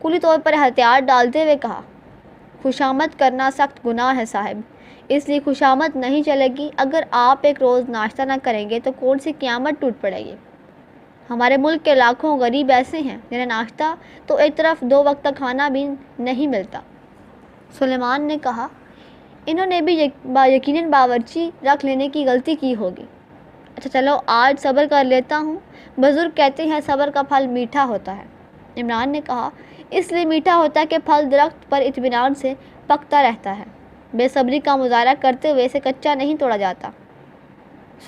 کلی طور پر احتیاط ڈالتے ہوئے کہا، خوشامد کرنا سخت گناہ ہے صاحب، اس لیے خوشامد نہیں چلے گی۔ اگر آپ ایک روز ناشتہ نہ کریں گے تو کون سی قیامت ٹوٹ پڑے گی؟ ہمارے ملک کے لاکھوں غریب ایسے ہیں جنہیں ناشتہ تو ایک طرف 2 وقت کا کھانا بھی نہیں ملتا۔ سلیمان نے کہا، انہوں نے بھی یقیناً باورچی رکھ لینے کی غلطی کی ہوگی۔ اچھا چلو آج صبر کر لیتا ہوں، بزرگ کہتے ہیں صبر کا پھل میٹھا ہوتا ہے۔ عمران نے کہا، اس لیے میٹھا ہوتا ہے کہ پھل درخت پر اطمینان سے پکتا رہتا ہے، بے صبری کا مظاہرہ کرتے ہوئے اسے کچا نہیں توڑا جاتا۔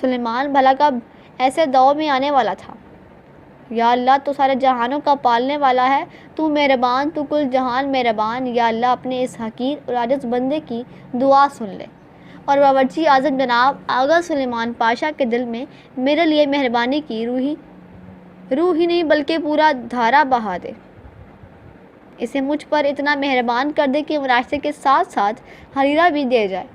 سلیمان بھلا کب ایسے دور میں آنے والا تھا؟ یا اللہ تو سارے جہانوں کا پالنے والا ہے، تو مہربان، تو کل جہان مہربان۔ یا اللہ اپنے اس حقیر اور عاجز بندے کی دعا سن لے اور باورچی اعظم جناب آغا سلیمان پاشا کے دل میں میرے لیے مہربانی کی روح ہی نہیں بلکہ پورا دھارا بہا دے، اسے مجھ پر اتنا مہربان کر دے کہ مراشتے کے ساتھ ساتھ حریرہ بھی دے جائے۔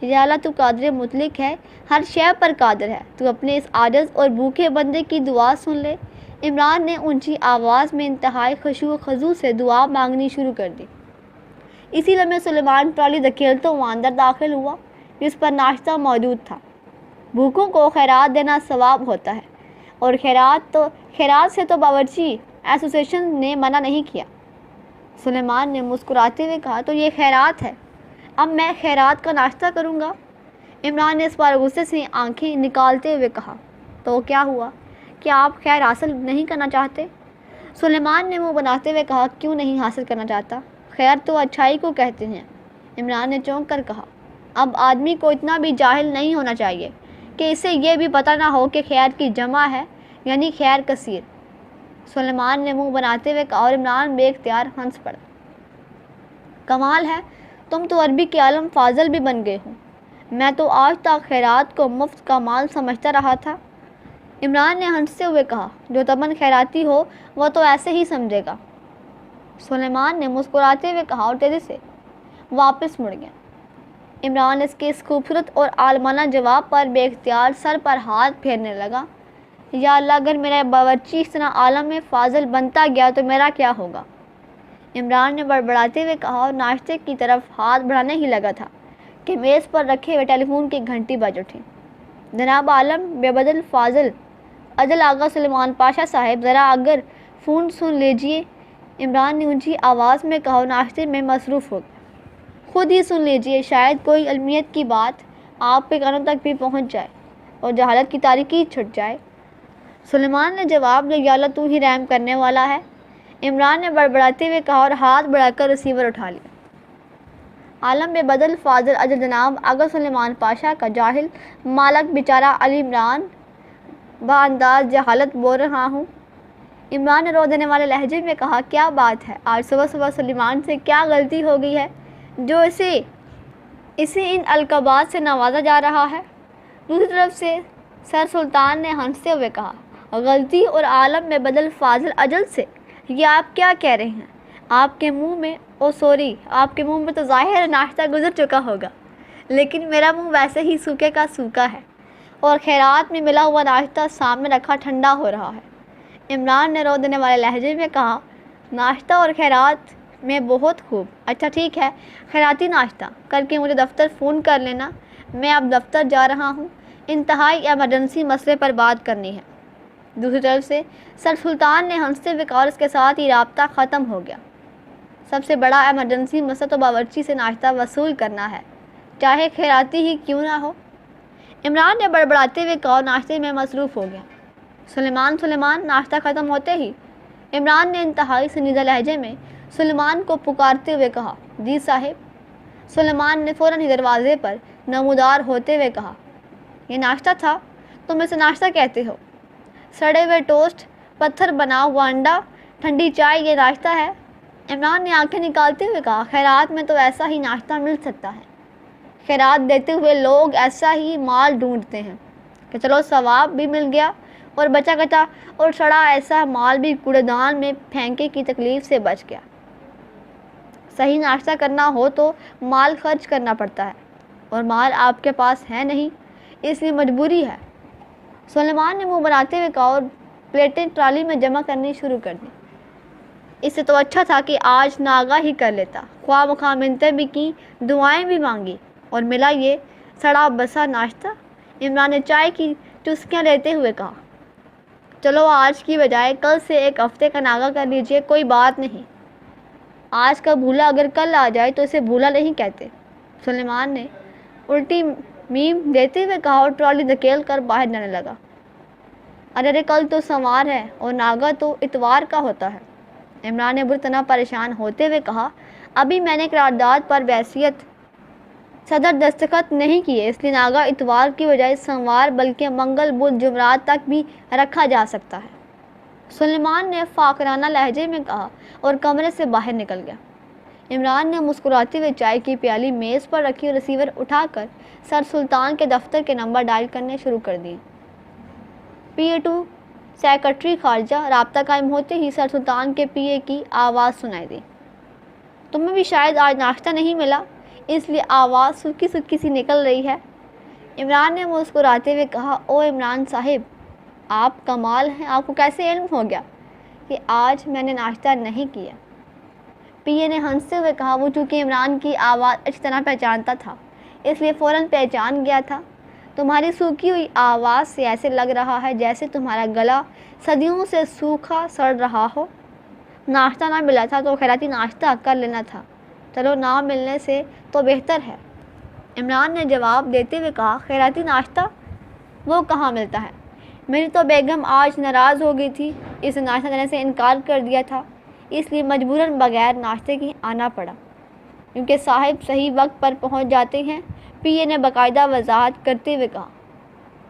یا اللہ تو قادر مطلق ہے، ہر شے پر قادر ہے، تو اپنے اس عاجز اور بھوکے بندے کی دعا سن لے۔ عمران نے اونچی آواز میں انتہائی خشوع و خضوع سے دعا مانگنی شروع کر دی۔ اسی لمحے سلیمان ٹرالی دھکیلتا ہوا اندر داخل ہوا جس پر ناشتہ موجود تھا۔ بھوکوں کو خیرات دینا ثواب ہوتا ہے، اور خیرات سے تو باورچی ایسوسی ایشن نے منع نہیں کیا۔ سلیمان نے مسکراتے ہوئے کہا، تو یہ خیرات ہے، اب میں خیرات کا ناشتہ کروں گا؟ عمران نے اس بار غصے سے آنکھیں نکالتے ہوئے کہا، تو کیا ہوا؟ کیا آپ خیر حاصل نہیں کرنا چاہتے؟ سلیمان نے منہ بناتے ہوئے کہا، کیوں نہیں حاصل کرنا چاہتا؟ خیر تو اچھائی کو کہتے ہیں۔ عمران نے چونک کر کہا، اب آدمی کو اتنا بھی جاہل نہیں ہونا چاہیے کہ اسے یہ بھی پتہ نہ ہو کہ خیر کی جمع ہے یعنی خیر کثیر۔ سلیمان نے منہ بناتے ہوئے کہا اور عمران بے اختیار ہنس پڑا۔ کمال ہے، تم تو عربی کے عالم فاضل بھی بن گئے ہو، میں تو آج تک خیرات کو مفت کا مال سمجھتا رہا تھا۔ عمران نے ہنستے ہوئے کہا، جو تمن خیراتی ہو وہ تو ایسے ہی سمجھے گا۔ سلیمان نے مسکراتے ہوئے کہا اور تیزی سے واپس مڑ گیا۔ عمران اس کے اس خوبصورت اور عالمانہ جواب پر بے اختیار سر پر ہاتھ پھیرنے لگا۔ یا اللہ اگر میرا باورچی اس طرح عالم میں فاضل بنتا گیا تو میرا کیا ہوگا؟ عمران نے بڑبڑاتے ہوئے کہا اور ناشتے کی طرف ہاتھ بڑھانے ہی لگا تھا کہ میز پر رکھے ہوئے ٹیلی فون کی گھنٹی بج اٹھی۔ جناب عالم بے بدل فاضل اجل آغا سلیمان پاشا صاحب، ذرا اگر فون سن لیجئے۔ عمران نے اونچی آواز میں کہا اور ناشتے میں مصروف ہو گیا۔ خود ہی سن لیجئے، شاید کوئی علمیت کی بات آپ کے کانوں تک بھی پہنچ جائے اور جہالت کی تاریکی چھٹ جائے۔ سلیمان نے جواب دیا، یا اللہ تو ہی رحم کرنے والا ہے۔ عمران نے بڑبڑاتے ہوئے کہا اور ہاتھ بڑھا کر ریسیور اٹھا لیا۔ عالم بے بدل فاضل اجل جناب آغا سلیمان پاشا کا جاہل مالک بیچارہ علی عمران با انداز جہالت بول رہا ہوں۔ عمران نے رو دینے والے لہجے میں کہا، کیا بات ہے، آج صبح صبح سلیمان سے کیا غلطی ہو گئی ہے جو اسے ان القابات سے نوازا جا رہا ہے؟ دوسری طرف سے سر سلطان نے ہنستے ہوئے کہا، غلطی اور عالم میں بدل فاضل اجل سے یہ آپ کیا کہہ رہے ہیں؟ آپ کے منہ میں آپ کے منہ میں تو ظاہر ناشتہ گزر چکا ہوگا، لیکن میرا منہ ویسے ہی سوکھے کا سوکھا ہے اور خیرات میں ملا ہوا ناشتہ سامنے رکھا ٹھنڈا ہو رہا ہے۔ عمران نے رو دینے والے لہجے میں کہا، ناشتہ اور خیرات میں بہت خوب، اچھا ٹھیک ہے، خیراتی ناشتہ کر کے مجھے دفتر فون کر لینا، میں اب دفتر جا رہا ہوں، انتہائی ایمرجنسی مسئلے پر بات کرنی ہے۔ دوسری طرف سے سر سلطان نے ہنستے ہوئے کہا اور اس کے ساتھ ہی رابطہ ختم ہو گیا۔ سب سے بڑا ایمرجنسی مسئلہ تو باورچی سے ناشتہ وصول کرنا ہے، چاہے خیراتی ہی کیوں نہ ہو۔ عمران نے بڑبڑاتے ہوئے کہا اور ناشتے میں مصروف ہو گیا۔ سلیمان ناشتہ ختم ہوتے ہی عمران نے انتہائی سنجیدہ لہجے میں سلیمان کو پکارتے ہوئے کہا، جی صاحب۔ سلیمان نے فوراً ہی دروازے پر نمودار ہوتے ہوئے کہا، یہ ناشتہ تھا؟ تم اسے ناشتہ کہتے ہو؟ سڑے ہوئے ٹوسٹ، پتھر بنا ہوا انڈا، ٹھنڈی چائے، یہ ناشتہ ہے؟ عمران نے آنکھیں نکالتے ہوئے کہا، خیرات میں تو ایسا ہی ناشتہ مل سکتا ہے، خیرات دیتے ہوئے لوگ ایسا ہی مال ڈھونڈتے ہیں کہ چلو ثواب بھی مل گیا اور بچا کچا اور سڑا ایسا مال بھی کوڑے دان میں پھینکے کی تکلیف سے بچ گیا۔ صحیح ناشتہ کرنا ہو تو مال خرچ کرنا پڑتا ہے، اور مال آپ کے پاس ہے نہیں، اس لیے مجبوری ہے۔ سلیمان نے منہ بناتے ہوئے کہا اور پلیٹیں ٹرالی میں جمع کرنی شروع کر دی۔ اس سے تو اچھا تھا کہ آج ناغہ ہی کر لیتا، خواہ مخواہ منتیں بھی کیں، دعائیں بھی مانگی، اور ملا یہ سڑا بسا ناشتہ۔ عمران نے چائے کی چسکیاں لیتے ہوئے کہا، چلو آج کی بجائے کل سے ایک ہفتے کا ناغہ کر لیجئے، کوئی بات نہیں۔ آج کا بھولا اگر کل آ جائے تو اسے بھولا نہیں کہتے۔ سلیمان نے الٹی میم دیتے ہوئے کہا اور ٹرالی دھکیل کر باہر جانے لگا۔ ارے کل تو سوار ہے اور ناغہ تو اتوار کا ہوتا ہے۔ عمران نے بری طرح پریشان ہوتے ہوئے کہا، ابھی میں نے قرارداد پر بحیثیت صدر دستخط نہیں کیے، اس لیے ناغہ اتوار کی بجائے سوموار بلکہ منگل بدھ جمعرات تک بھی رکھا جا سکتا ہے۔ سلیمان نے فاقرانہ لہجے میں کہا اور کمرے سے باہر نکل گیا۔ عمران نے مسکراتے ہوئے چائے کی پیالی میز پر رکھی اور ریسیور اٹھا کر سر سلطان کے دفتر کے نمبر ڈائل کرنے شروع کر دیے۔ PA2 سیکرٹری خارجہ۔ رابطہ قائم ہوتے ہی سر سلطان کے PA کی آواز سنائی دی، تمہیں بھی شاید آج ناشتہ نہیں ملا، اس لیے آواز سکی سکی سی نکل رہی ہے۔ عمران نے مسکراتے ہوئے کہا، او عمران صاحب، آپ کمال ہیں، آپ کو کیسے علم ہو گیا کہ آج میں نے ناشتہ نہیں کیا؟ PA نے ہنستے ہوئے کہا، وہ چونکہ عمران کی آواز اچھی طرح پہچانتا تھا اس لیے فوراً پہچان گیا تھا۔ تمہاری سوکھی ہوئی آواز سے ایسے لگ رہا ہے جیسے تمہارا گلا صدیوں سے سوکھا سڑ رہا ہو۔ ناشتہ نہ ملا تھا تو خیراتی ناشتہ کر لینا تھا، چلو نہ ملنے سے تو بہتر ہے۔ عمران نے جواب دیتے ہوئے کہا، خیراتی ناشتہ وہ کہاں ملتا ہے؟ میری تو بیگم آج ناراض ہو گئی تھی، اسے ناشتہ دینے سے انکار کر دیا تھا، اس لیے مجبوراً بغیر ناشتے کے آنا پڑا، کیونکہ صاحب صحیح وقت پر پہنچ جاتے ہیں۔ PA نے باقاعدہ وضاحت کرتے ہوئے کہا،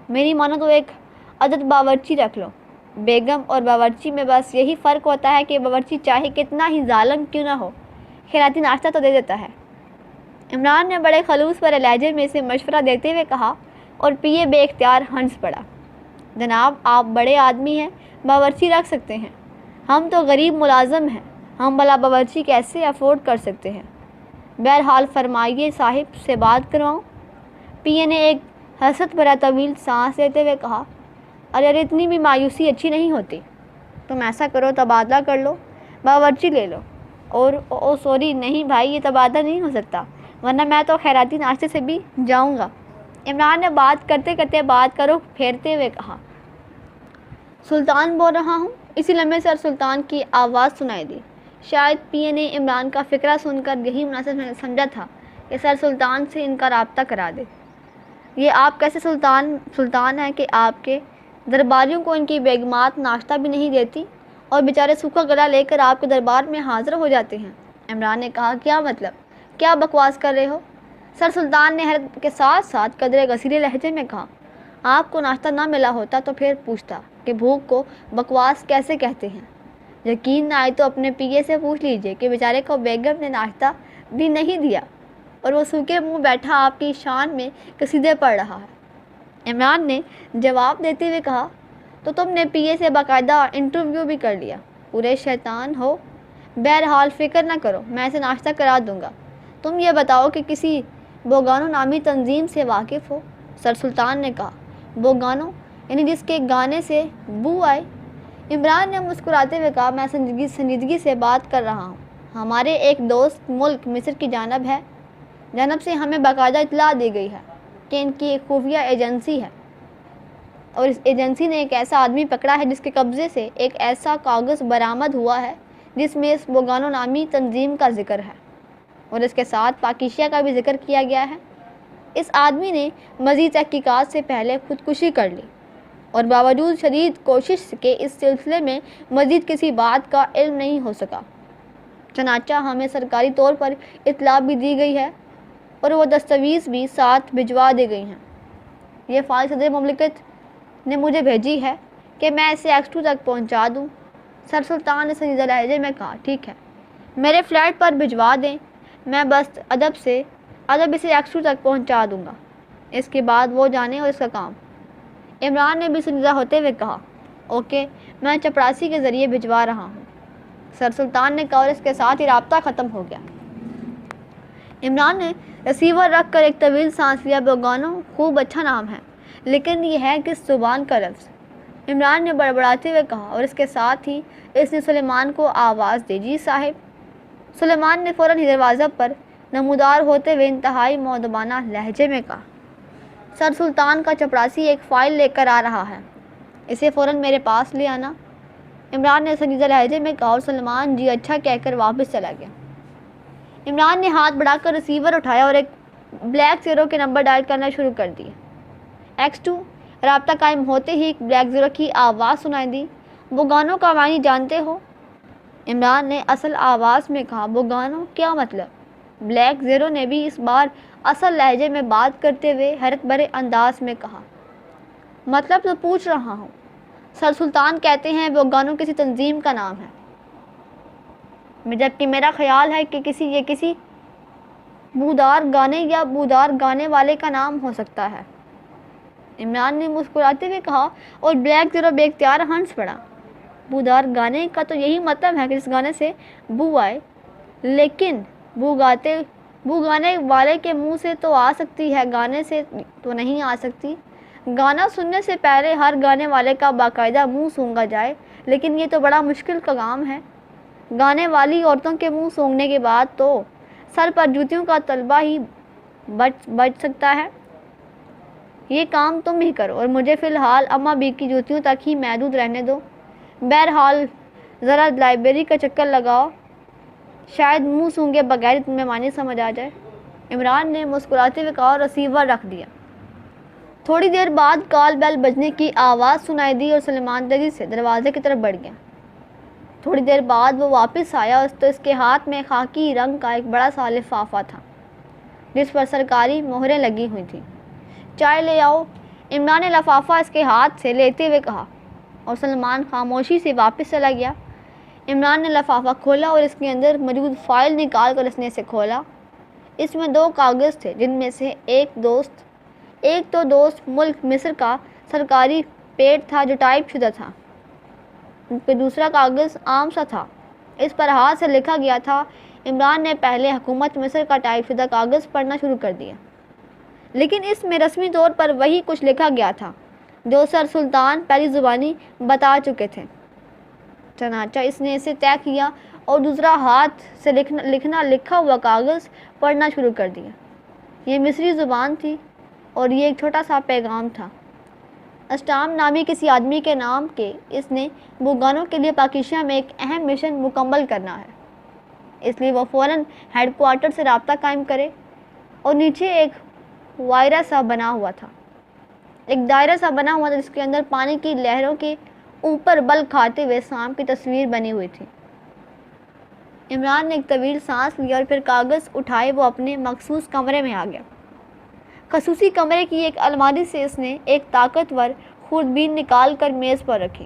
میری مانو تو ایک عدد باورچی رکھ لو، بیگم اور باورچی میں بس یہی فرق ہوتا ہے کہ باورچی چاہے کتنا ہی ظالم کیوں نہ ہو، خیراتی ناشتہ تو دے دیتا ہے۔ عمران نے بڑے خلوص پر لہجے میں اسے مشورہ دیتے ہوئے کہا اور PA بے اختیار ہنس پڑا۔ جناب آپ بڑے آدمی ہیں، باورچی رکھ سکتے ہیں، ہم تو غریب ملازم ہیں، ہم بھلا باورچی کیسے افورڈ کر سکتے ہیں؟ بہرحال فرمائیے صاحب سے بات کرواؤں؟ PA نے ایک حسرت بھرا طویل سانس لیتے ہوئے کہا، ارے اتنی بھی مایوسی اچھی نہیں ہوتی، تم ایسا کرو تبادلہ کر لو، باورچی لے لو۔ اور سوری نہیں بھائی، یہ تبادلہ نہیں ہو سکتا، ورنہ میں تو خیراتی ناشتے سے بھی جاؤں گا۔ عمران نے بات کرتے کرتے بات کا رخ پھیرتے ہوئے کہا، سلطان بول رہا ہوں۔ اسی لمحے سر سلطان کی آواز سنائی دی۔ شاید PA نے عمران کا فقرہ سن کر یہی مناسب سمجھا تھا کہ سر سلطان سے ان کا رابطہ کرا دے۔ یہ آپ کیسے سلطان ہیں کہ آپ کے درباریوں کو ان کی بیگمات ناشتہ بھی نہیں دیتی اور بیچارے سوکھا گلا لے کر آپ کے دربار میں حاضر ہو جاتے ہیں؟ عمران نے کہا، کیا مطلب؟ کیا بکواس کر رہے ہو؟ سر سلطان نے حیرت کے ساتھ ساتھ قدرے غصیرے لہجے میں کہا، آپ کو ناشتہ نہ ملا ہوتا تو پھر پوچھتا کہ بھوک کو بکواس کیسے کہتے ہیں۔ یقین نہ آئے تو اپنے PA سے پوچھ لیجئے کہ بیچارے کو بیگم نے ناشتہ بھی نہیں دیا اور وہ سوکھے منہ بیٹھا آپ کی شان میں قصیدے پڑھ رہا ہے۔ عمران نے جواب دیتے ہوئے کہا، تو تم نے PA سے باقاعدہ انٹرویو بھی کر لیا؟ پورے شیطان ہو۔ بہرحال فکر نہ کرو، میں اسے ناشتہ کرا دوں گا۔ تم یہ بتاؤ کہ کسی بوگانو نامی تنظیم سے واقف ہو؟ سر سلطان نے کہا، بوگانو یعنی جس کے گانے سے بو آئے؟ عمران نے مسکراتے ہوئے کہا، میں سنجیدگی سے بات کر رہا ہوں، ہمارے ایک دوست ملک مصر کی جانب سے ہمیں باقاعدہ اطلاع دی گئی ہے کہ ان کی ایک خفیہ ایجنسی ہے اور اس ایجنسی نے ایک ایسا آدمی پکڑا ہے جس کے قبضے سے ایک ایسا کاغذ برآمد ہوا ہے جس میں اس بوگانو نامی تنظیم کا ذکر ہے اور اس کے ساتھ پاکیشیا کا بھی ذکر کیا گیا ہے۔ اس آدمی نے مزید تحقیقات سے پہلے خودکشی کر لی اور باوجود شدید کوشش کے اس سلسلے میں مزید کسی بات کا علم نہیں ہو سکا۔ چنانچہ ہمیں سرکاری طور پر اطلاع بھی دی گئی ہے اور وہ دستاویز بھی ساتھ بھجوا دی گئی ہیں۔ یہ فائل صدر مملکت نے مجھے بھیجی ہے کہ میں اسے X2 تک پہنچا دوں۔ سر سلطان نے سنجیدہ لہجے میں کہا، ٹھیک ہے، میرے فلیٹ پر بھجوا دیں، میں بس ادب اسے X2 تک پہنچا دوں گا، اس کے بعد وہ جانے اور اس کا کام۔ عمران نے بھی سنجیدہ ہوتے ہوئے کہا، اوکے، میں چپراسی کے ذریعے بھجوا رہا ہوں۔ سر سلطان نے کہا اور اس کے ساتھ ہی رابطہ ختم ہو گیا۔ عمران نے ریسیور رکھ کر ایک طویل سانس لیا۔ بوگانو خوب اچھا نام ہے، لیکن یہ ہے کس زبان کا لفظ؟ عمران نے بڑبڑاتے ہوئے کہا اور اس کے ساتھ ہی اس نے سلیمان کو آواز دی، جی صاحب۔ سلیمان نے فوراً ہی دروازہ پر نمودار ہوتے ہوئے انتہائی مؤدبانہ لہجے میں کہا، سر سلطان کا چپڑاسی ایک فائل لے کر آ رہا ہے، اسے فوراً میرے پاس لے آنا۔ عمران نے سنجیدہ لہجے میں کہا اور سلیمان جی اچھا کہہ کر واپس چلا گیا۔ عمران نے ہاتھ بڑھا کر ریسیور اٹھایا اور ایک بلیک زیرو کے نمبر ڈائل کرنا شروع کر دیے۔ X2۔ رابطہ قائم ہوتے ہی ایک بلیک زیرو کی آواز سنائی دی، بوگانو کا معنی جانتے ہو؟ عمران نے اصل آواز میں کہا، بوگانو کیا مطلب؟ بلیک زیرو نے بھی اس بار اصل لہجے میں بات کرتے ہوئے حیرت بھرے انداز میں کہا، مطلب تو پوچھ رہا ہوں، سر سلطان کہتے ہیں بوگانو کسی تنظیم کا نام ہے، جبکہ میرا خیال ہے کہ یہ کسی بودار گانے یا بودار گانے والے کا نام ہو سکتا ہے۔ عمران نے مسکراتے ہوئے کہا اور بلیک زیرو بے اختیار ہنس پڑا۔ بودار گانے کا تو یہی مطلب ہے کہ جس گانے سے بو آئے، لیکن بو گانے والے کے منہ سے تو آ سکتی ہے، گانے سے تو نہیں آ سکتی۔ گانا سننے سے پہلے ہر گانے والے کا باقاعدہ منہ سونگا جائے، لیکن یہ تو بڑا مشکل کا کام ہے۔ گانے والی عورتوں کے منہ سونگنے کے بعد تو سر پر جوتیوں کا طلبہ ہی بچ سکتا ہے۔ یہ کام تم ہی کرو اور مجھے فی الحال اماں بی کی جوتیوں تک ہی محدود رہنے دو۔ بہرحال ذرا لائبریری کا چکر لگاؤ، شاید منہ سونگے بغیر تمہیں معنی سمجھ آ جائے۔ عمران نے مسکراتے ہوئے کہا اور ریسیور رکھ دیا۔ تھوڑی دیر بعد کال بیل بجنے کی آواز سنائی دی اور سلیمان تیزی سے دروازے کی طرف بڑھ گیا۔ تھوڑی دیر بعد وہ واپس آیا تو اس کے ہاتھ میں خاکی رنگ کا ایک بڑا سا لفافہ تھا جس پر سرکاری مہریں لگی ہوئی تھیں۔ چائے لے آؤ، عمران نے لفافہ اس کے ہاتھ سے لیتے ہوئے کہا اور سلیمان خاموشی سے واپس چلا گیا۔ عمران نے لفافہ کھولا اور اس کے اندر موجود فائل نکال کر اس نے اسے کھولا۔ اس میں 2 کاغذ تھے، جن میں سے ایک تو دوست ملک مصر کا سرکاری پیٹ تھا جو ٹائپ شدہ تھا، جبکہ دوسرا کاغذ عام سا تھا، اس پر ہاتھ سے لکھا گیا تھا۔ عمران نے پہلے حکومت مصر کا ٹائپ شدہ کاغذ پڑھنا شروع کر دیا، لیکن اس میں رسمی طور پر وہی کچھ لکھا گیا تھا جو سر سلطان پہلی زبانی بتا چکے تھے۔ چنانچہ اس نے اسے طے کیا اور دوسرا ہاتھ سے لکھا ہوا کاغذ پڑھنا شروع کر دیا۔ یہ مصری زبان تھی اور یہ ایک چھوٹا سا پیغام تھا، اسٹام نامی کسی آدمی کے نام کے۔ اس نے بوگانو کے لیے پاکیزہ میں ایک اہم مشن مکمل کرنا ہے، اس لیے وہ فوراً ہیڈ کوارٹر سے رابطہ قائم کرے۔ اور نیچے ایک دائرہ سا بنا ہوا تھا جس کے اندر پانی کی لہروں کے اوپر بل کھاتے ہوئے سانپ کی تصویر بنی ہوئی تھی۔ عمران نے ایک طویل سانس لیا اور پھر کاغذ اٹھائے وہ اپنے مخصوص کمرے میں آ گیا۔ خصوصی کمرے کی ایک الماری سے اس نے ایک طاقتور خوردبین نکال کر میز پر رکھی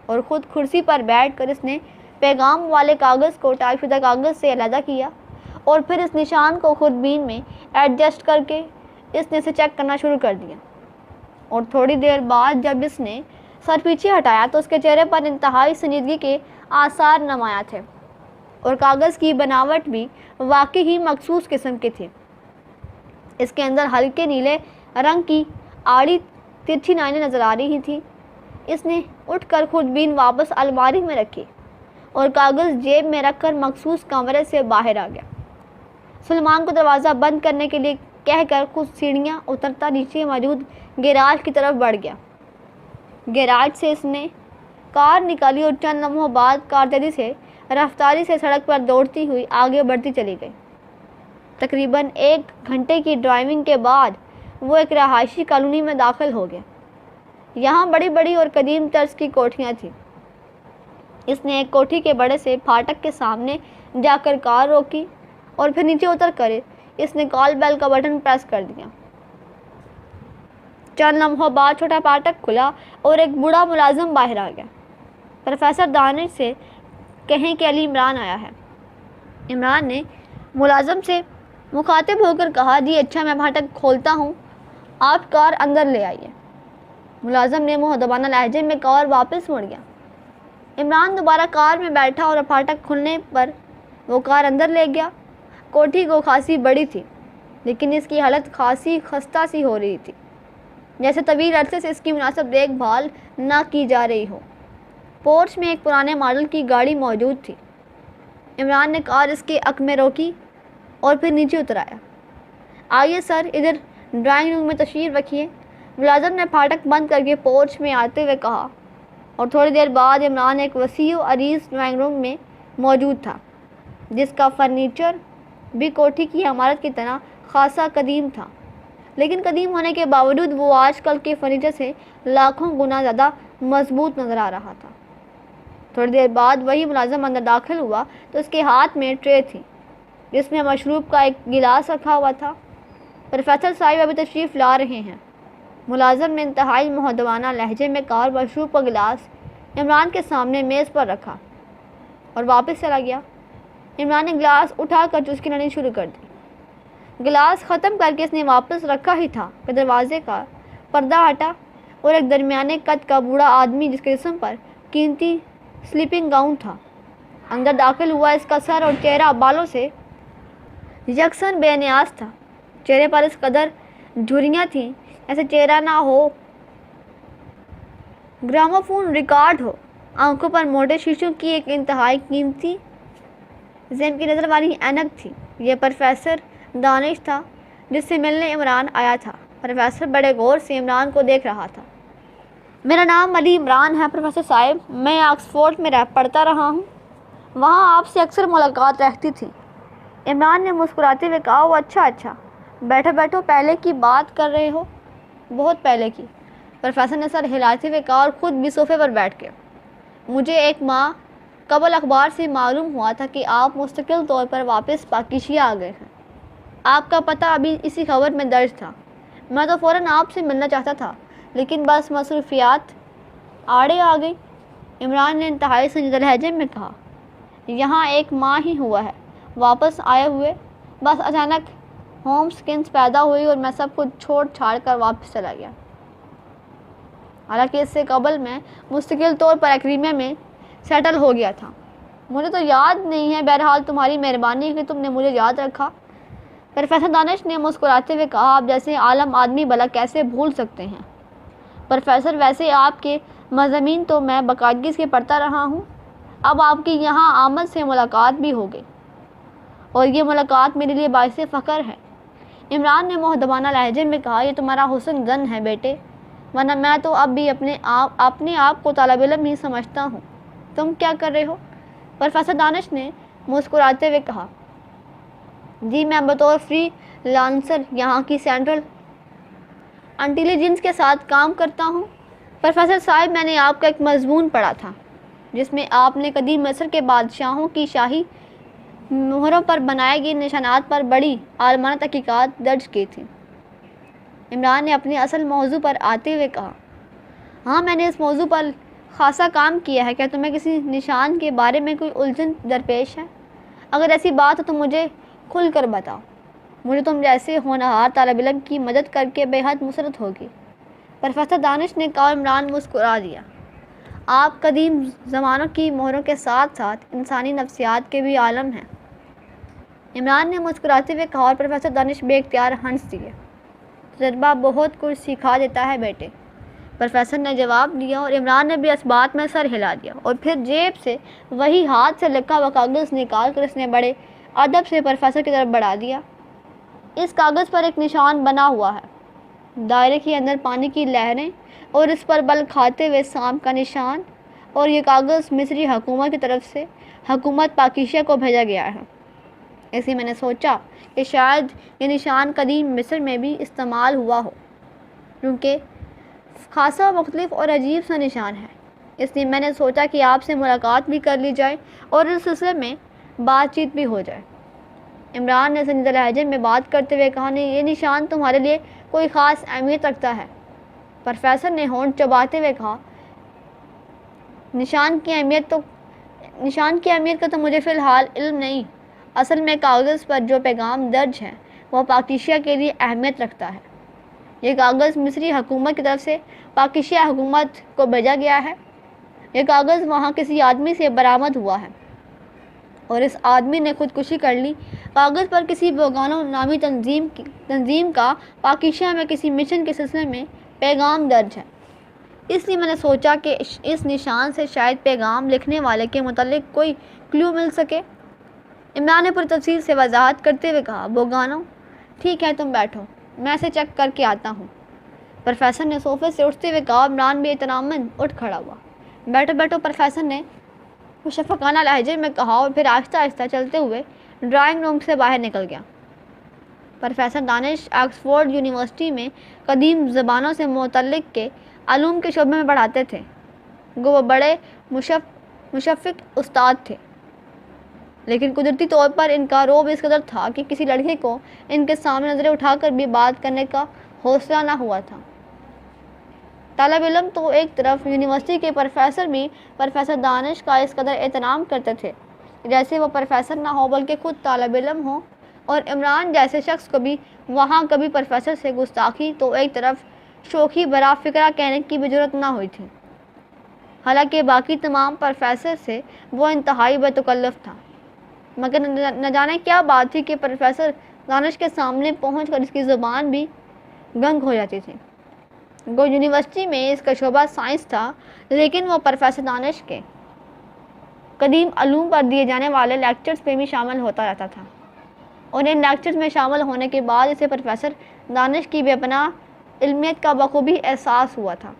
اور خود کرسی پر بیٹھ کر اس نے پیغام والے کاغذ کو ٹائپ شدہ کاغذ سے علیحدہ کیا اور پھر اس نشان کو خوردبین میں ایڈجسٹ کر کے اس نے اسے چیک کرنا شروع کر دیا۔ اور تھوڑی دیر بعد جب اس نے سر پیچھے ہٹایا تو اس کے چہرے پر انتہائی سنجیدگی کے آثار نمایاں تھے اور کاغذ کی بناوٹ بھی واقعی ہی مخصوص قسم کی تھی۔ اس کے اندر ہلکے نیلے رنگ کی آڑی ترچھی لائنیں نظر آ رہی تھیں۔ اس نے اٹھ کر خوردبین واپس الماری میں رکھی اور کاغذ جیب میں رکھ کر مخصوص کمرے سے باہر آ گیا۔ سلیمان کو دروازہ بند کرنے کے لیے کہہ کر کچھ سیڑھیاں اترتا نیچے موجود گیراج کی طرف بڑھ گیا۔ گیراج سے اس نے کار نکالی اور چند لمحوں بعد کار تیزی سے رفتاری سے سڑک پر دوڑتی ہوئی آگے بڑھتی چلی گئی۔ تقریباً 1 گھنٹے کی ڈرائیونگ کے بعد وہ ایک رہائشی کالونی میں داخل ہو گیا۔ یہاں بڑی بڑی اور قدیم طرز کی کوٹھیاں تھیں۔ اس نے ایک کوٹھی کے بڑے سے پھاٹک کے سامنے جا کر کار روکی اور پھر نیچے اتر کر اس نے کال بیل کا بٹن پریس کر دیا۔ چند لمحوں بعد چھوٹا پھاٹک کھلا اور ایک بوڑھا ملازم باہر آ گیا۔ پروفیسر دانش سے کہیں کہ علی عمران آیا ہے۔ عمران نے ملازم سے مخاطب ہو کر کہا، جی اچھا میں پھاٹک کھولتا ہوں، آپ کار اندر لے آئیے۔ ملازم نے مؤدبانہ لہجے میں کہا اور واپس مڑ گیا۔ عمران دوبارہ کار میں بیٹھا اور پھاٹک کھلنے پر وہ کار اندر لے گیا۔ کوٹھی کو خاصی بڑی تھی لیکن اس کی حالت خاصی خستہ سی ہو رہی تھی۔ جیسے طویل عرصے سے اس کی مناسب دیکھ بھال نہ کی جا رہی ہو۔ پورچ میں ایک پرانے ماڈل کی گاڑی موجود تھی۔ عمران نے کار اس کے حق میں روکی اور پھر نیچے اترایا۔ آئیے سر، ادھر ڈرائنگ روم میں تشریف رکھیے، ملازم نے پھاٹک بند کر کے پورچ میں آتے ہوئے کہا، اور تھوڑی دیر بعد عمران ایک وسیع و عریض ڈرائنگ روم میں موجود تھا، جس کا فرنیچر بھی کوٹھی کی عمارت کی طرح خاصا قدیم تھا، لیکن قدیم ہونے کے باوجود وہ آج کل کے فرنیچر سے لاکھوں گنا زیادہ مضبوط نظر آ رہا تھا۔ تھوڑی دیر بعد وہی ملازم اندر داخل ہوا تو اس کے ہاتھ میں ٹرے تھی، جس میں مشروب کا ایک گلاس رکھا ہوا تھا۔ پروفیسر صاحب ابھی تشریف لا رہے ہیں۔ ملازم نے انتہائی مؤدبانہ لہجے میں کہا اور مشروب کا گلاس عمران کے سامنے میز پر رکھا اور واپس چلا گیا۔ عمران نے گلاس اٹھا کر چسکی لانی شروع کر دی۔ گلاس ختم کر کے اس نے واپس رکھا ہی تھا کہ دروازے کا پردہ ہٹا اور ایک درمیانے قد کا بوڑھا آدمی، جس کے جسم پر قیمتی سلیپنگ گاؤن تھا، اندر داخل ہوا۔ اس کا سر اور چہرہ بالوں سے یکساں بے نیاز تھا۔ چہرے پر اس قدر جھریاں تھیں ایسے چہرہ نہ ہو گراموفون ریکارڈ ہو۔ آنکھوں پر موٹے شیشوں کی ایک انتہائی قیمتی زیم کی نظر والی اینک تھی۔ یہ پروفیسر دانش تھا جس سے ملنے عمران آیا تھا۔ پروفیسر بڑے غور سے عمران کو دیکھ رہا تھا۔ میرا نام علی عمران ہے پروفیسر صاحب، میں آکسفورڈ میں پڑھتا رہا ہوں، وہاں آپ سے اکثر ملاقات رہتی تھی۔ عمران نے مسکراتے ہوئے کہا، وہ اچھا، بیٹھو بیٹھو، پہلے کی بات کر رہے ہو؟ بہت پہلے کی، پروفیسر نے سر ہلاتے ہوئے کہا اور خود بھی صوفے پر بیٹھ گئے۔ مجھے ایک ماہ قبل اخبار سے معلوم ہوا تھا کہ آپ مستقل طور پر واپس پاکیشیا آ گئے ہیں۔ آپ کا پتہ ابھی اسی خبر میں درج تھا۔ میں تو فوراً آپ سے ملنا چاہتا تھا، لیکن بس مصروفیات آڑے آ گئی۔ عمران نے انتہائی سنجیدہ لہجے میں کہا، یہاں ایک ماہ ہی ہوا ہے واپس آئے ہوئے، بس اچانک ہوم سکنس پیدا ہوئی اور میں سب کچھ چھوڑ چھاڑ کر واپس چلا گیا۔ حالانکہ اس سے قبل میں مستقل طور پر ایکریمیا میں سیٹل ہو گیا تھا۔ مجھے تو یاد نہیں ہے، بہرحال تمہاری مہربانی ہے کہ تم نے مجھے یاد رکھا۔ پروفیسر دانش نے مسکراتے ہوئے کہا، آپ جیسے عالم آدمی بھلا کیسے بھول سکتے ہیں پروفیسر، ویسے آپ کے مضامین تو میں باقاعدگی سے پڑھتا رہا ہوں۔ اب آپ کی یہاں آمد سے ملاقات بھی ہو گئی اور یہ ملاقات میرے لیے باعث فخر ہے۔ عمران نے مؤدبانہ لہجے میں کہا، یہ تمہارا حسن ظن ہے بیٹے، ورنہ میں تو اب بھی اپنے آپ کو طالب علم ہی سمجھتا ہوں۔ تم کیا کر رہے ہو؟ پروفیسر دانش نے مسکراتے ہوئے کہا، جی میں بطور فری لانسر یہاں کی سینٹرل انٹیلیجنس کے ساتھ کام کرتا ہوں۔ پروفیسر صاحب، میں نے آپ کا ایک مضمون پڑھا تھا جس میں آپ نے قدیم مصر کے بادشاہوں کی شاہی مہروں پر بنائے گئے نشانات پر بڑی عالمانہ تحقیقات درج کی تھیں۔ عمران نے اپنے اصل موضوع پر آتے ہوئے کہا، ہاں میں نے اس موضوع پر خاصا کام کیا ہے۔ کیا تمہیں کسی نشان کے بارے میں کوئی الجھن درپیش ہے؟ اگر ایسی بات ہو تو مجھے کھل کر بتاؤ، مجھے تم جیسے ہونہار طالب علم کی مدد کر کے بے حد مسرت ہوگی۔ پروفیسر دانش نے کہا۔ عمران مسکرا دیا، آپ قدیم زمانوں کی مہروں کے ساتھ ساتھ انسانی نفسیات کے بھی عالم ہیں۔ عمران نے مسکراتے ہوئے کہا اور پروفیسر دانش بے اختیار ہنس دیے۔ تجربہ بہت کچھ سکھا دیتا ہے بیٹے، پروفیسر نے جواب دیا، اور عمران نے بھی اس بات میں سر ہلا دیا اور پھر جیب سے وہی ہاتھ سے لکھا ہوا کاغذ نکال کر اس نے بڑے ادب سے پروفیسر کی طرف بڑھا دیا۔ اس کاغذ پر ایک نشان بنا ہوا ہے، دائرے کے اندر پانی کی لہریں اور اس پر بل کھاتے ہوئے سانپ کا نشان، اور یہ کاغذ مصری حکومت کی طرف سے حکومت پاکیشیا کو بھیجا گیا ہے۔ اسی میں نے سوچا کہ شاید یہ نشان قدیم مصر میں بھی استعمال ہوا ہو، کیونکہ خاصا مختلف اور عجیب سا نشان ہے، اس لیے میں نے سوچا کہ آپ سے ملاقات بھی کر لی جائے اور اس سلسلے میں بات چیت بھی ہو جائے۔ عمران نے سنجیدہ لہجے میں بات کرتے ہوئے کہا، نہیں یہ نشان تمہارے لیے کوئی خاص اہمیت رکھتا ہے؟ پروفیسر نے ہونٹ چباتے ہوئے کہا، نشان کی اہمیت کا تو مجھے فی الحال علم نہیں، اصل میں کاغذ پر جو پیغام درج ہے وہ پاکیشیا کے لیے اہمیت رکھتا ہے۔ یہ کاغذ مصری حکومت کی طرف سے پاکیشیا حکومت کو بھیجا گیا ہے۔ یہ کاغذ وہاں کسی آدمی سے برآمد ہوا ہے اور اس آدمی نے خودکشی کر لی۔ کاغذ پر کسی بوگانو نامی تنظیم کا پاکیشیا میں کسی مشن کے سلسلے میں پیغام درج ہے، اس لیے میں نے سوچا کہ اس نشان سے شاید پیغام لکھنے والے کے متعلق کوئی کلیو مل سکے۔ عمران نے پوری تفصیل سے وضاحت کرتے ہوئے کہا، بوگانو ٹھیک ہے تم بیٹھو، میں اسے چیک کر کے آتا ہوں۔ پروفیسر نے صوفے سے اٹھتے ہوئے کہا۔ عمران بھی اطمینان اٹھ کھڑا ہوا۔ بیٹھو بیٹھو، پروفیسر نے مشفقانہ لہجے میں کہا اور پھر آہستہ آہستہ چلتے ہوئے ڈرائنگ روم سے باہر نکل گیا۔ پروفیسر دانش آکسفورڈ یونیورسٹی میں قدیم زبانوں سے متعلق کے علوم کے شعبے میں پڑھاتے تھے۔ وہ بڑے مشفق استاد تھے، لیکن قدرتی طور پر ان کا رعب اس قدر تھا کہ کسی لڑکے کو ان کے سامنے نظریں اٹھا کر بھی بات کرنے کا حوصلہ نہ ہوا تھا۔ طالب علم تو ایک طرف، یونیورسٹی کے پروفیسر بھی پروفیسر دانش کا اس قدر احترام کرتے تھے جیسے وہ پروفیسر نہ ہو بلکہ خود طالب علم ہو، اور عمران جیسے شخص کو بھی وہاں کبھی پروفیسر سے گستاخی تو ایک طرف شوخی برا فکرہ کہنے کی بھی جرات نہ ہوئی تھی۔ حالانکہ باقی تمام پروفیسر سے وہ انتہائی بے تکلف تھا، مگر نہ جانے کیا بات تھی کہ پروفیسر دانش کے سامنے پہنچ کر اس کی زبان بھی گنگ ہو جاتی تھی۔ وہ یونیورسٹی میں اس کا شعبہ سائنس تھا، لیکن وہ پروفیسر دانش کے قدیم علوم پر دیے جانے والے لیکچرز میں بھی شامل ہوتا رہتا تھا، اور ان لیکچرز میں شامل ہونے کے بعد اسے پروفیسر دانش کی بے پناہ علمیت کا بخوبی احساس ہوا تھا۔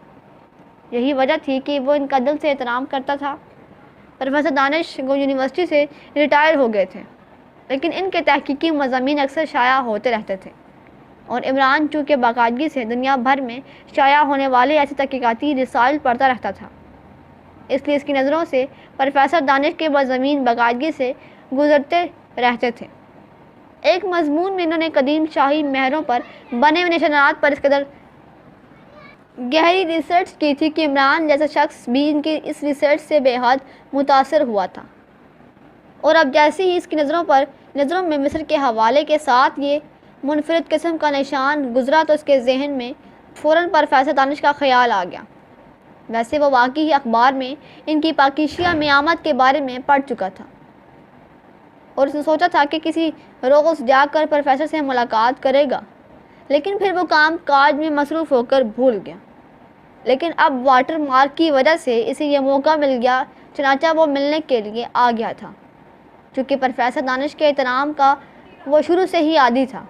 یہی وجہ تھی کہ وہ ان کا دل سے احترام کرتا تھا۔ پروفیسر دانش وہ یونیورسٹی سے ریٹائر ہو گئے تھے، لیکن ان کے تحقیقی مضامین اکثر شائع ہوتے رہتے تھے، اور عمران چونکہ باقاعدگی سے دنیا بھر میں شائع ہونے والے ایسے تحقیقاتی رسائل پڑھتا رہتا تھا، اس لیے اس کی نظروں سے پروفیسر دانش کے مضامین باقاعدگی سے گزرتے رہتے تھے۔ ایک مضمون میں انہوں نے قدیم شاہی مہروں پر بنے ہوئے نشانات پر اس قدر گہری ریسرچ کی تھی کہ عمران جیسا شخص بھی ان کی اس ریسرچ سے بے حد متاثر ہوا تھا، اور اب جیسے ہی اس کی نظروں میں مصر کے حوالے کے ساتھ یہ منفرد قسم کا نشان گزرا تو اس کے ذہن میں فوراً پروفیسر دانش کا خیال آ گیا۔ ویسے وہ واقعی اخبار میں ان کی پاکیزیہ میں آمد کے بارے میں پڑھ چکا تھا، اور اس نے سوچا تھا کہ کسی روز جا کر پروفیسر سے ملاقات کرے گا، لیکن پھر وہ کام کاج میں مصروف ہو کر بھول گیا۔ لیکن اب واٹر مارک کی وجہ سے اسے یہ موقع مل گیا، چنانچہ وہ ملنے کے لیے آ گیا تھا۔ چونکہ پروفیسر دانش کے احترام کا وہ شروع سے ہی عادی تھا،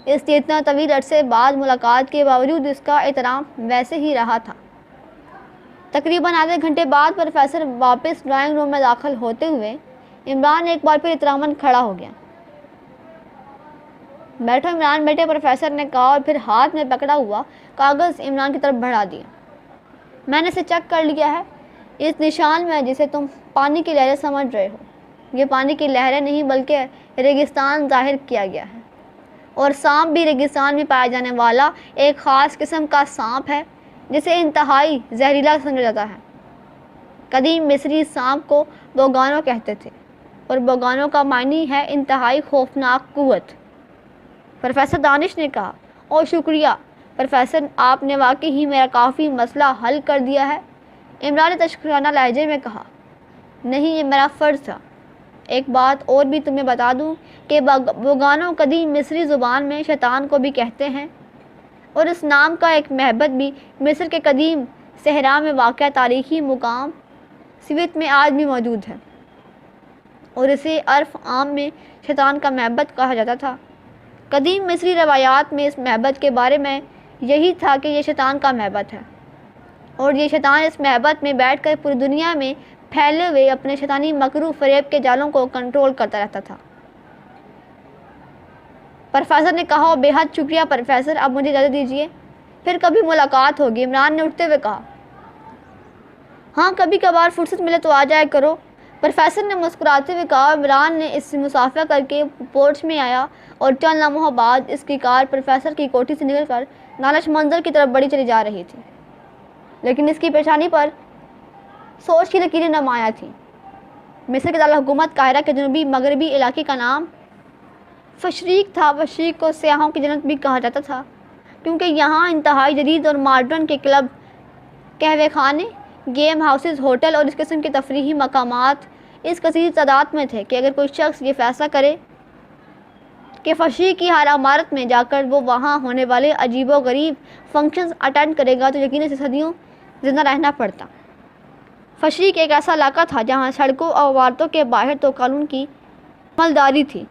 اس لیے اتنا طویل عرصے بعد ملاقات کے باوجود اس کا احترام ویسے ہی رہا تھا۔ تقریباً آدھے گھنٹے بعد پروفیسر واپس ڈرائنگ روم میں داخل ہوتے ہوئے عمران ایک بار پھر احتراماً کھڑا ہو گیا۔ بیٹھو عمران بیٹے، پروفیسر نے کہا اور پھر ہاتھ میں پکڑا ہوا کاغذ عمران کی طرف بڑھا دیا۔ میں نے اسے چیک کر لیا ہے، اس نشان میں جسے تم پانی کی لہریں سمجھ رہے ہو، یہ پانی کی لہریں نہیں بلکہ ریگستان ظاہر کیا گیا ہے، اور سانپ بھی ریگستان میں پایا جانے والا ایک خاص قسم کا سانپ ہے جسے انتہائی زہریلا سمجھا جاتا ہے۔ قدیم مصری سانپ کو بوگانو کہتے تھے، اور بوگانو کا معنی ہے انتہائی خوفناک قوت۔ پروفیسر دانش نے کہا، اور شکریہ پروفیسر، آپ نے واقعی ہی میرا کافی مسئلہ حل کر دیا ہے۔ عمران نے تشکرانہ لہجے میں کہا، نہیں، یہ میرا فرض تھا۔ ایک بات اور بھی تمہیں بتا دوں کہ بوگانو قدیم مصری زبان میں شیطان کو بھی کہتے ہیں، اور اس نام کا ایک معبد بھی مصر کے قدیم صحرا میں واقع تاریخی مقام سویت میں آج بھی موجود ہے، اور اسے عرف عام میں شیطان کا معبد کہا جاتا تھا۔ قدیم مصری روایات میں اس معبد کے بارے میں یہی تھا کہ یہ شیطان کا معبد ہے، اور یہ شیطان اس معبد میں بیٹھ کر پوری دنیا میں پھیلے ہوئے اپنے شیطانی مکر و فریب کے جالوں کو کنٹرول کرتا رہتا تھا۔ پروفیسر نے کہا، بے حد شکریہ پروفیسر، اب مجھے اجازت دیجیے، پھر کبھی ملاقات ہوگی۔ عمران نے اٹھتے ہوئے کہا، ہاں کبھی کبھار فرصت ملے تو آ جائے کرو، پروفیسر نے مسکراتے ہوئے کہا۔ عمران نے اس سے مصافحہ کر کے پورچ میں آیا، اور چند لمحوں بعد اس کی کار پروفیسر کی کوٹھی سے نکل کر دانش منظر کی طرف بڑھی چلی جا رہی تھی، لیکن اس کی پیشانی پر سوچ کی لکیریں نمایاں تھیں۔ مصر کے دارالحکومت قاہرہ کے جنوبی مغربی علاقے کا نام فشریق تھا۔ فشریق کو سیاحوں کی جنت بھی کہا جاتا تھا، کیونکہ یہاں انتہائی جدید اور ماڈرن کے کلب، قہوے خانے، گیم ہاؤسز، ہوٹل اور اس قسم کے تفریحی مقامات اس کثیر تعداد میں تھے کہ اگر کوئی شخص یہ فیصلہ کرے کہ فشی کی ہر عمارت میں جا کر وہ وہاں ہونے والے عجیب و غریب فنکشنز اٹینڈ کرے گا تو یقیناً سے صدیوں زندہ رہنا پڑتا۔ فشی ایک ایسا علاقہ تھا جہاں سڑکوں اور عمارتوں کے باہر تو قانون کی عملداری تھی،